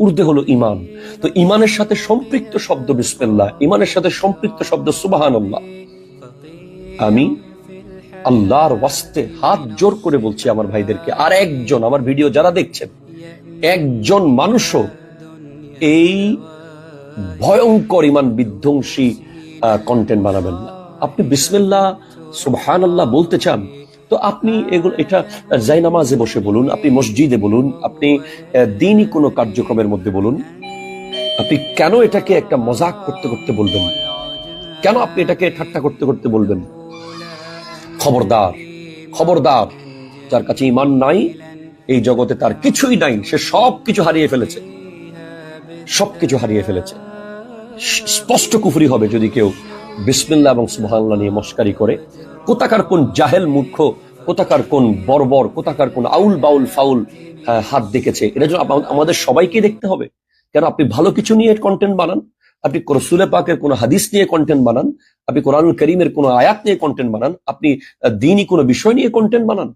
ঊর্ধ্বে হলো ইমান। তো ইমানের সাথে সম্পৃক্ত শব্দ বিসমিল্লাহ, ইমানের সাথে সম্পৃক্ত শব্দ সুবহানাল্লাহ। আমি আল্লাহর ওয়াস্তে হাত জোর করে বলছি আমার ভাইদেরকে, আর একজন আমার ভিডিও যারা দেখছেন, একজন মানুষও এই ভয়ঙ্কর ইমান বিধ্বংসী কন্টেন্ট বানাবেন না। আপনি বিসমিল্লাহ সুবহানাল্লাহ বলতে চান তো আপনি এগুলো এটা জায়নামাজে বসে বলুন, আপনি মসজিদে বলুন, আপনি দ্বীনি কোনো কার্যক্রমের মধ্যে বলুন। আপনি কেন এটাকে একটা মজাক করতে করতে বলবেন? কেন আপনি এটাকে ঠাট্টা করতে করতে বলবেন? খবরদার, খবরদার, যার কাছে ঈমান নাই, এই জগতে তার কিছুই নাই, সে সবকিছু হারিয়ে ফেলেছে, সবকিছু হারিয়ে ফেলেছে। স্পষ্ট কুফরি হবে যদি কেউ বিসমিল্লাহ এবং সুবহানাল্লাহ নিয়ে মস্কারি করে। কোথাকার কোন জাহেল মূর্খ, কোথাকার কোন বর্বর, কোথাকার কোন আউল বাউল ফাউল হাত দেখেছে, এটা জন্য আমাদের সবাইকে দেখতে হবে। কেন আপনি ভালো কিছু নিয়ে কন্টেন্ট বানান, আপনি রাসূল পাকের কোন হাদিস নিয়ে কন্টেন্ট বানান, আপনি কোরআনুল কারীমের কোন আয়াত নিয়ে কন্টেন্ট বানান, আপনি দ্বীনি কোন বিষয় নিয়ে কন্টেন্ট বানান,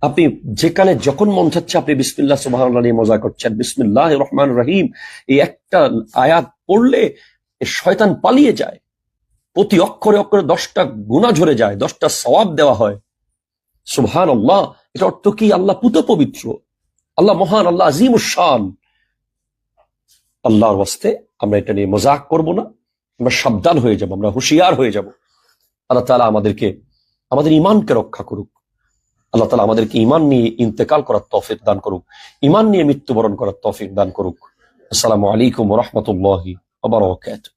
আপনি যেখানে যখন মন চাচ্ছে আপনি বিসমিল্লাহ সুবহানাল্লাহ নিয়ে মজা করছেন। বিসমিল্লাহির রহমানির রহিম এই একটা আয়াত পড়লে শয়তান পালিয়ে যায়, প্রতি অক্ষরে অক্ষরে 10টা গুনাহ ঝরে যায়, 10টা সওয়াব দেওয়া হয়। সুবহানাল্লাহ, এটা অর্থ কি? আল্লাহ পুত পবিত্র, আল্লাহ মহান, আল্লাহ আজিমুশ শান। আল্লাহর ওয়াস্তে আমরা এটা নিয়ে মজাক করব না, আমরা সাবধান হয়ে যাব, আমরা হুঁশিয়ার হয়ে যাব। আল্লাহ তাআলা আমাদেরকে আমাদের ঈমানকে রক্ষা করুক। আল্লাহ তাআলা আমাদেরকে ঈমান নিয়ে ইন্তেকাল করার তৌফিক দান করুক, ঈমান নিয়ে মৃত্যুবরণ করার তৌফিক দান করুক। আসসালামু আলাইকুম ওয়া রাহমাতুল্লাহি ওয়া বারাকাতুহু।